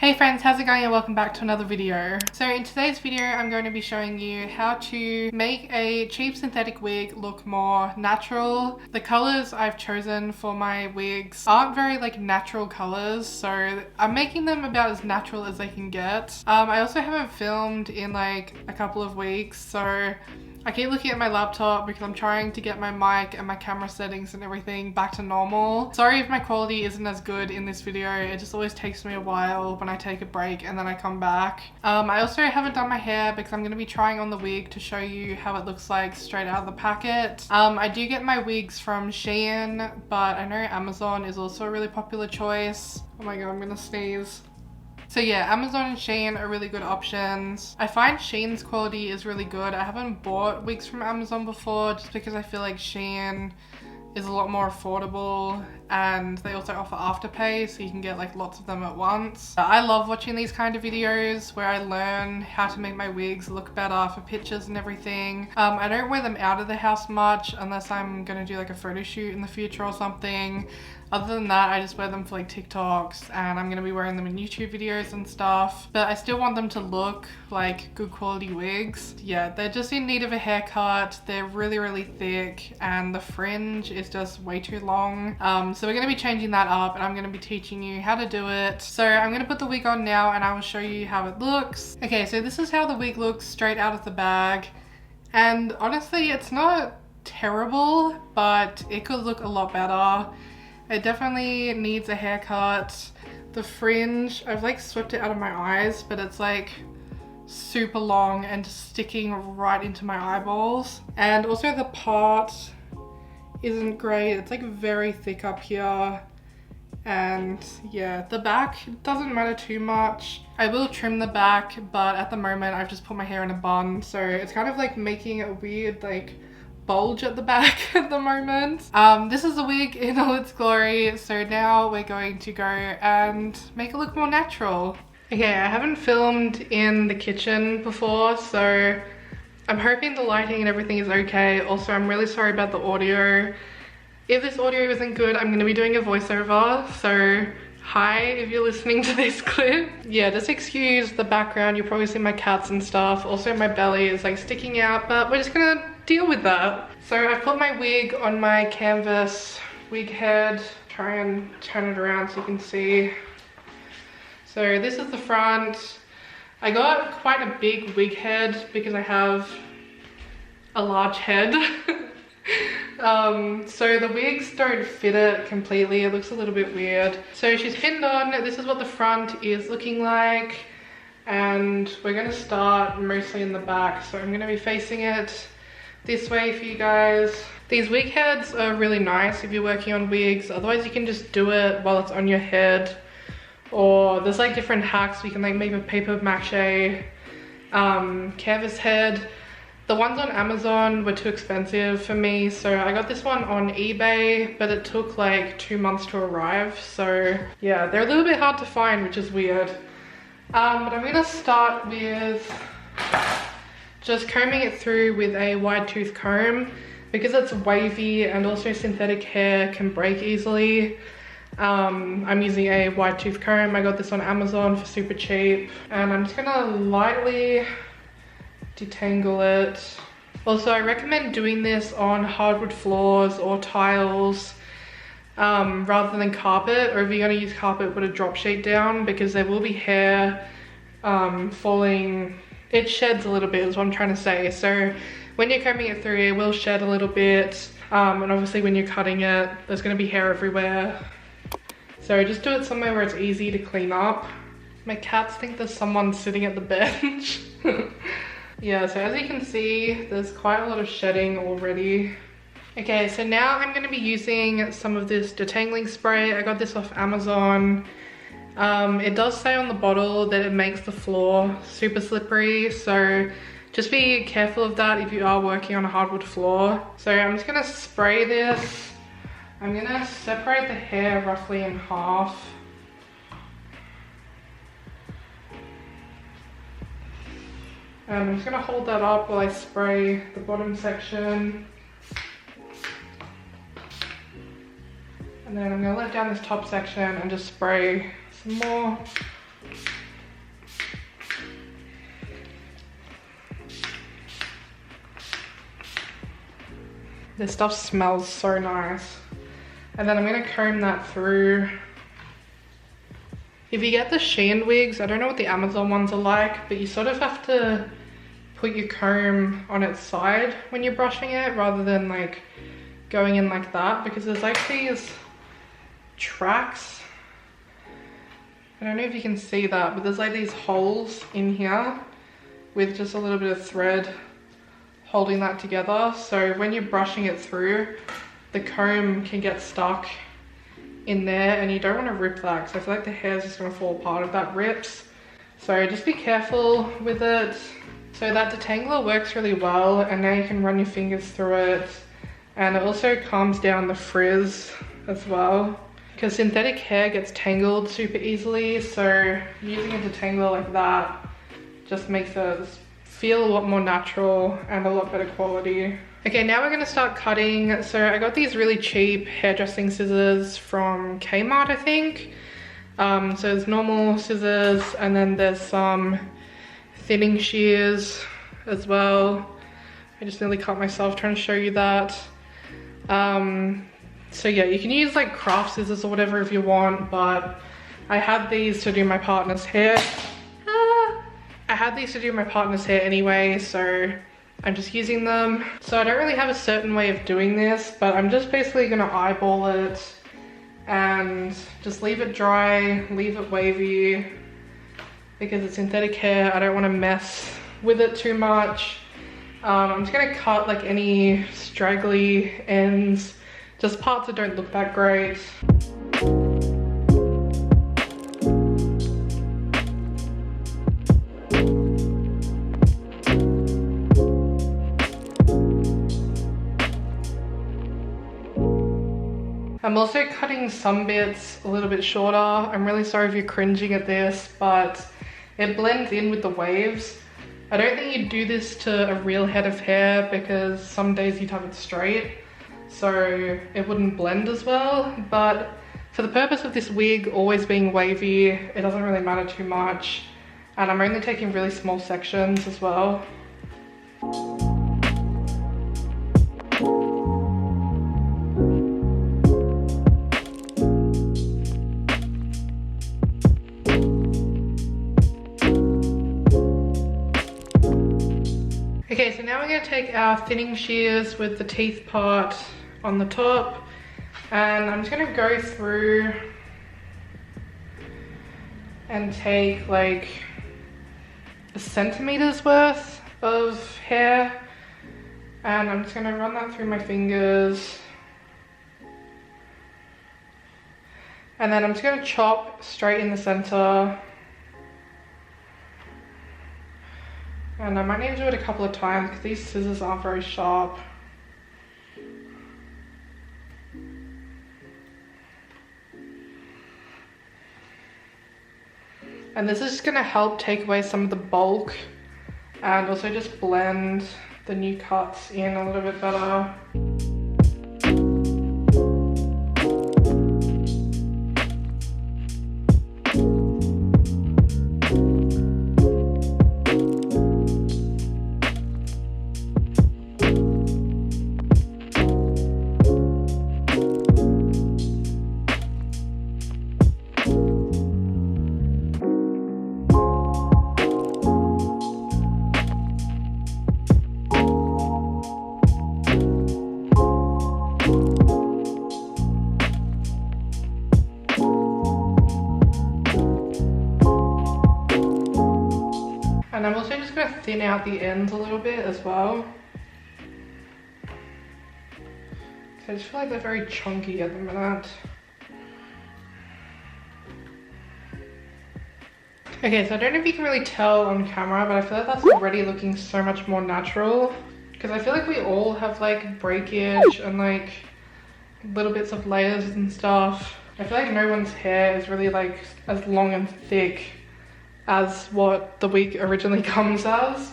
Hey friends, how's it going and welcome back to another video. So in today's video I'm going to be showing you how to make a cheap synthetic wig look more natural. The colors I've chosen for my wigs aren't very natural colors, so I'm making them about as natural as they can get. I also haven't filmed in a couple of weeks, so I keep looking at my laptop because I'm trying to get my mic and my camera settings and everything back to normal. Sorry if my quality isn't as good in this video, it just always takes me a while when I take a break and then I come back. I also haven't done my hair because I'm going to be trying on the wig to show you how it looks like straight out of the packet. I do get my wigs from Shein, but I know Amazon is also a really popular choice. Oh my god, I'm gonna sneeze. So yeah, Amazon and Shein are really good options. I find Shein's quality is really good. I haven't bought wigs from Amazon before just because I feel like Shein is a lot more affordable, and they also offer Afterpay, so you can get lots of them at once. I love watching these kind of videos where I learn how to make my wigs look better for pictures and everything. I don't wear them out of the house much unless I'm gonna do a photo shoot in the future or something. Other than that, I just wear them for TikToks, and I'm gonna be wearing them in YouTube videos and stuff. But I still want them to look like good quality wigs. Yeah, they're just in need of a haircut. They're really, really thick, and the fringe is just way too long. So we're gonna be changing that up, and I'm gonna be teaching you how to do it. So I'm gonna put the wig on now, and I will show you how it looks. Okay, so this is how the wig looks straight out of the bag. And honestly, it's not terrible, but it could look a lot better. It definitely needs a haircut. The fringe, I've swept it out of my eyes, but it's super long and just sticking right into my eyeballs. And also the part isn't great. It's very thick up here. And yeah, the back doesn't matter too much. I will trim the back, but at the moment I've just put my hair in a bun, so it's kind of making a weird bulge at the back at the moment. This is the wig in all its glory, so now we're going to go and make it look more natural. Okay, I haven't filmed in the kitchen before, so I'm hoping the lighting and everything is okay. Also, I'm really sorry about the audio. If this audio isn't good, I'm gonna be doing a voiceover, so hi if you're listening to this clip. Yeah, just excuse the background. You'll probably see my cats and stuff. Also, my belly is sticking out, but we're just gonna deal with that. So I've put my wig on my canvas wig head. Try and turn it around so you can see. So this is the front. I got quite a big wig head because I have a large head. So the wigs don't fit it completely. It looks a little bit weird. So she's pinned on. This is what the front is looking like. And we're gonna start mostly in the back. So I'm gonna be facing it this way for you guys. These wig heads are really nice if you're working on wigs. Otherwise you can just do it while it's on your head. Or there's different hacks. You can make a paper mache canvas head. The ones on Amazon were too expensive for me, so I got this one on eBay, but it took 2 months to arrive. So yeah, they're a little bit hard to find, which is weird. But I'm gonna start with just combing it through with a wide tooth comb because it's wavy and also synthetic hair can break easily. I'm using a wide tooth comb. I got this on Amazon for super cheap, and I'm just gonna lightly detangle it. Also, I recommend doing this on hardwood floors or tiles rather than carpet, or if you're going to use carpet, put a drop sheet down because there will be hair falling. It sheds a little bit is what I'm trying to say. So when you're combing it through, it will shed a little bit, and obviously when you're cutting it, there's going to be hair everywhere. So just do it somewhere where it's easy to clean up. My cats think there's someone sitting at the bench. Yeah, so as you can see, there's quite a lot of shedding already. Okay, so now I'm going to be using some of this Detangling Spray. I got this off Amazon. It does say on the bottle that it makes the floor super slippery, so just be careful of that if you are working on a hardwood floor. So I'm just going to spray this. I'm going to separate the hair roughly in half. And I'm just going to hold that up while I spray the bottom section. And then I'm going to let down this top section and just spray some more. This stuff smells so nice. And then I'm gonna comb that through. If you get the Shein wigs, I don't know what the Amazon ones are like, but you sort of have to put your comb on its side when you're brushing it rather than like going in like that, because there's like these tracks. I don't know if you can see that, but there's like these holes in here with just a little bit of thread holding that together. So when you're brushing it through, the comb can get stuck in there and you don't want to rip that, because I feel like the hair is just going to fall apart if that rips. So just be careful with it. So that detangler works really well, and now you can run your fingers through it, and it also calms down the frizz as well, because synthetic hair gets tangled super easily. So using a detangler like that just makes it feel a lot more natural and a lot better quality. Okay, now we're gonna start cutting. So I got these really cheap hairdressing scissors from Kmart, I think. So there's normal scissors, and then there's some thinning shears as well. I just nearly cut myself trying to show you that. So yeah, you can use like craft scissors or whatever if you want, but I had these to do my partner's hair. I had these to do my partner's hair anyway, so I'm just using them. So I don't really have a certain way of doing this, but I'm just basically gonna eyeball it and just leave it dry, leave it wavy, because it's synthetic hair. I don't want to mess with it too much. I'm just gonna cut like any straggly ends, just parts that don't look that great. I'm also cutting some bits a little bit shorter. I'm really sorry if you're cringing at this, but it blends in with the waves. I don't think you'd do this to a real head of hair, because some days you'd have it straight, so it wouldn't blend as well. But for the purpose of this wig always being wavy, it doesn't really matter too much. And I'm only taking really small sections as well. Okay, so now we're going to take our thinning shears with the teeth part on the top, and I'm just going to go through and take like a centimeter's worth of hair, and I'm just going to run that through my fingers, and then I'm just going to chop straight in the center. And I might need to do it a couple of times because these scissors aren't very sharp. And this is just going to help take away some of the bulk and also just blend the new cuts in a little bit better. And I'm also just going to thin out the ends a little bit as well. So I just feel like they're very chunky at the minute. Okay, so I don't know if you can really tell on camera, but I feel like that's already looking so much more natural. Because I feel like we all have like breakage and like little bits of layers and stuff. I feel like no one's hair is really like as long and thick as what the wig originally comes as.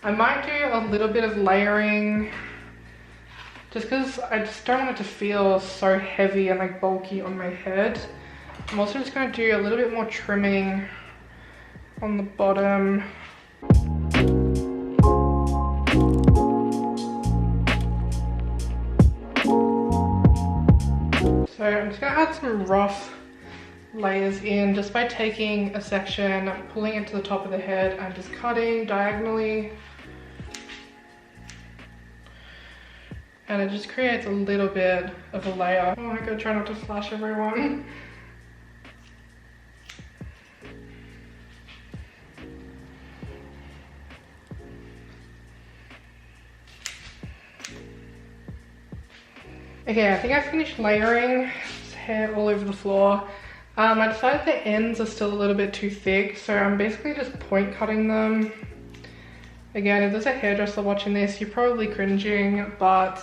I might do a little bit of layering just because I just don't want it to feel so heavy and like bulky on my head. I'm also just going to do a little bit more trimming on the bottom. So I'm just gonna add some rough layers in just by taking a section, pulling it to the top of the head and just cutting diagonally. And it just creates a little bit of a layer. Oh my god, try not to flash everyone. Okay, I think I finished layering. There's hair all over the floor. I decided the ends are still a little bit too thick, so I'm basically just point cutting them. Again, if there's a hairdresser watching this, you're probably cringing, but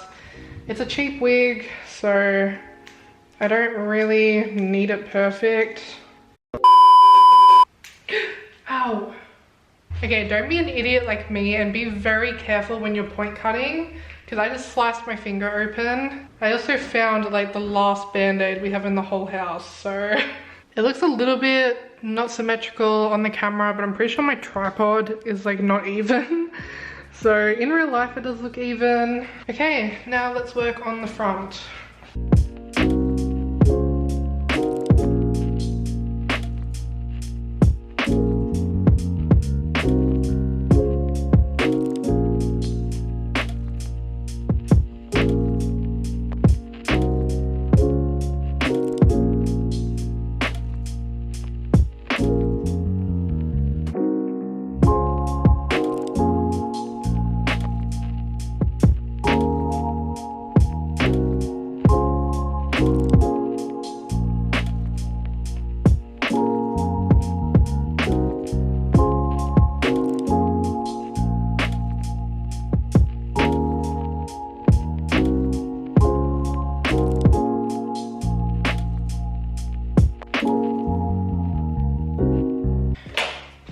it's a cheap wig, so I don't really need it perfect. Ow. Okay, don't be an idiot like me and be very careful when you're point cutting, because I just sliced my finger open. I also found like the last band-aid we have in the whole house, so it looks a little bit not symmetrical on the camera, but I'm pretty sure my tripod is like not even. So in real life it does look even. Okay, now let's work on the front.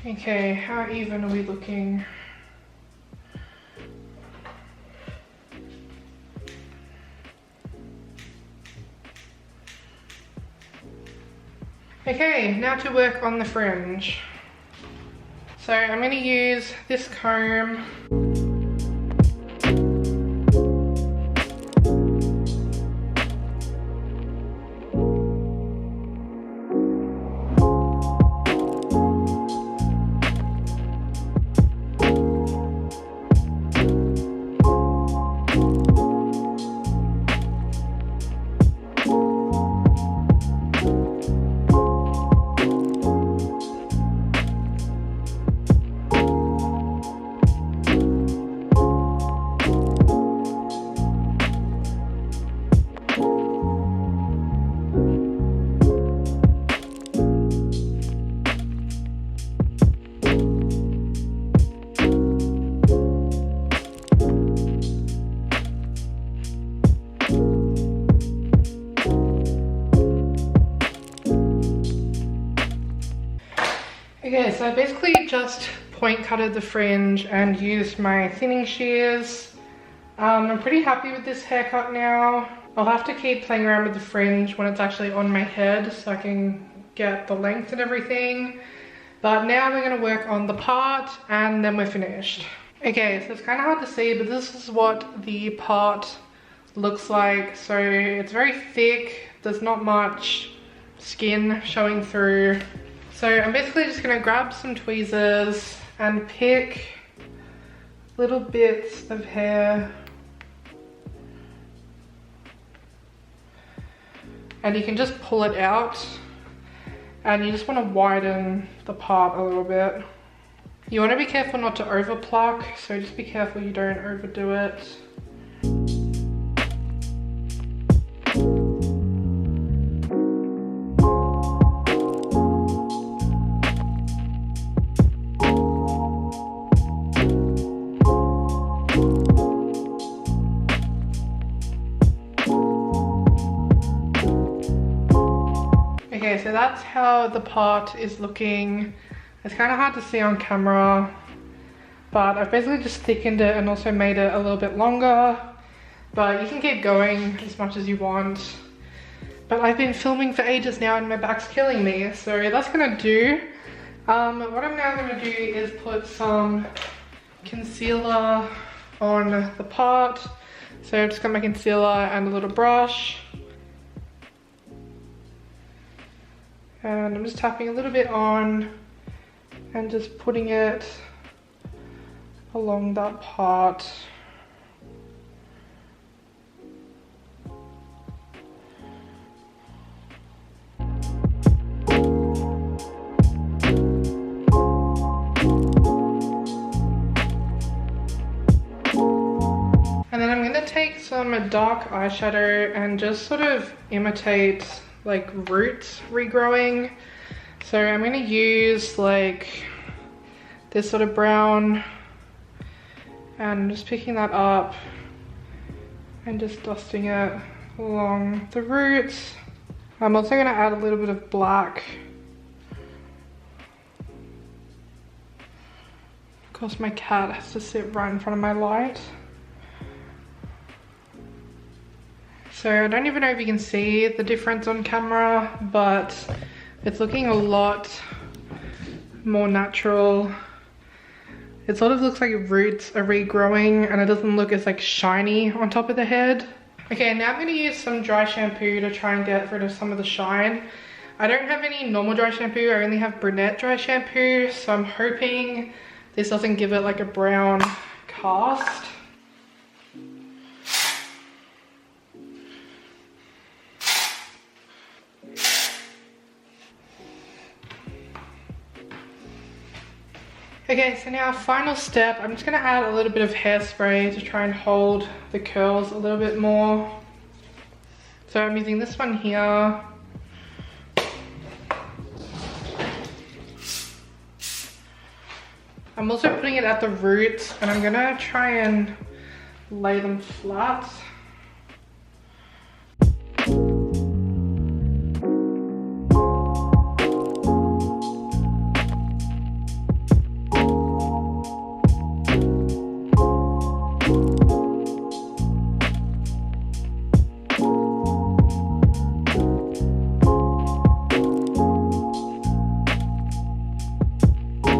Okay, how even are we looking? Okay, now to work on the fringe. So I'm going to use this comb. Okay, so I basically just point cutted the fringe and used my thinning shears. I'm pretty happy with this haircut now. I'll have to keep playing around with the fringe when it's actually on my head so I can get the length and everything. But now we're going to work on the part and then we're finished. Okay, so it's kind of hard to see, but this is what the part looks like. So it's very thick, there's not much skin showing through. So I'm basically just going to grab some tweezers and pick little bits of hair. And you can just pull it out. And you just want to widen the part a little bit. You want to be careful not to over pluck, so just be careful you don't overdo it. Okay, so that's how the part is looking. It's kind of hard to see on camera, but I've basically just thickened it and also made it a little bit longer. But you can keep going as much as you want. But I've been filming for ages now and my back's killing me, so that's gonna do. What I'm now gonna do is put some concealer on the part. So I've just got my concealer and a little brush. And I'm just tapping a little bit on and just putting it along that part. And then I'm going to take some dark eyeshadow and just sort of imitate like roots regrowing. So I'm going to use like this sort of brown and just picking that up and just dusting it along the roots. I'm also going to add a little bit of black. Of course my cat has to sit right in front of my light. So I don't even know if you can see the difference on camera, but it's looking a lot more natural. It sort of looks like roots are regrowing and it doesn't look as like shiny on top of the head. Okay, now I'm going to use some dry shampoo to try and get rid of some of the shine. I don't have any normal dry shampoo, I only have brunette dry shampoo, so I'm hoping this doesn't give it like a brown cast. Okay, so now final step, I'm just going to add a little bit of hairspray to try and hold the curls a little bit more. So I'm using this one here. I'm also putting it at the roots and I'm going to try and lay them flat.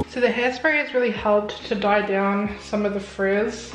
So the hairspray has really helped to dye down some of the frizz,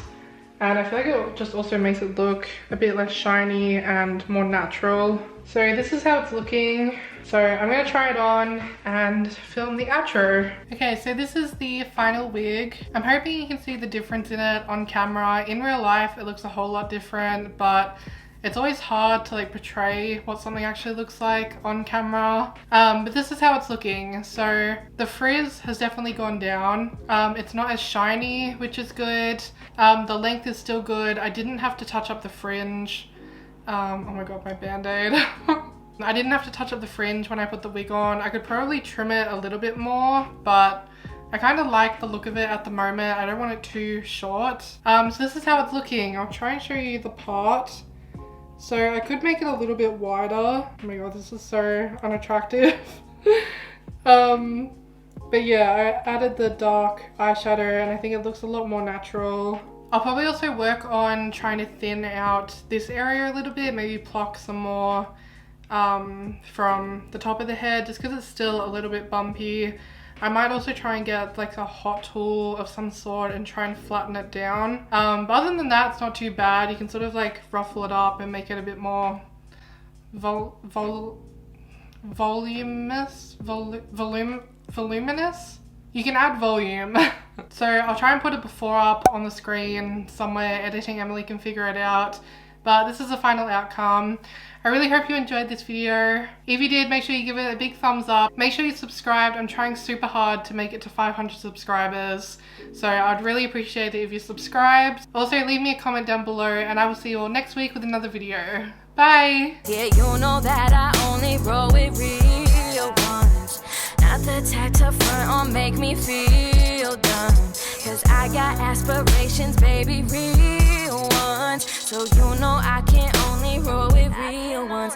and I feel like it just also makes it look a bit less shiny and more natural. So this is how it's looking. So I'm gonna try it on and film the outro. Okay, so this is the final wig. I'm hoping you can see the difference in it on camera. In real life, it looks a whole lot different, but it's always hard to like portray what something actually looks like on camera. But this is how it's looking. So the frizz has definitely gone down. It's not as shiny, which is good. The length is still good. I didn't have to touch up the fringe. Oh my god, my band-aid. I didn't have to touch up the fringe when I put the wig on. I could probably trim it a little bit more, but I kind of like the look of it at the moment. I don't want it too short. So this is how it's looking. I'll try and show you the part. So I could make it a little bit wider. Oh my god, this is so unattractive. But yeah, I added the dark eyeshadow and I think it looks a lot more natural. I'll probably also work on trying to thin out this area a little bit, maybe pluck some more from the top of the head just because it's still a little bit bumpy. I might also try and get like a hot tool of some sort and try and flatten it down. But other than that, it's not too bad. You can sort of like ruffle it up and make it a bit more voluminous. You can add volume. So I'll try and put it before up on the screen somewhere. Editing Emily can figure it out. But this is the final outcome. I really hope you enjoyed this video. If you did, make sure you give it a big thumbs up. Make sure you subscribed. I'm trying super hard to make it to 500 subscribers. So I'd really appreciate it if you subscribed. Also, leave me a comment down below and I will see you all next week with another video. Bye! Yeah, you know that I only roll with real ones. Not the type to front or make me feel dumb. Cause I got aspirations, baby, real ones. So you know I can only roll with real ones.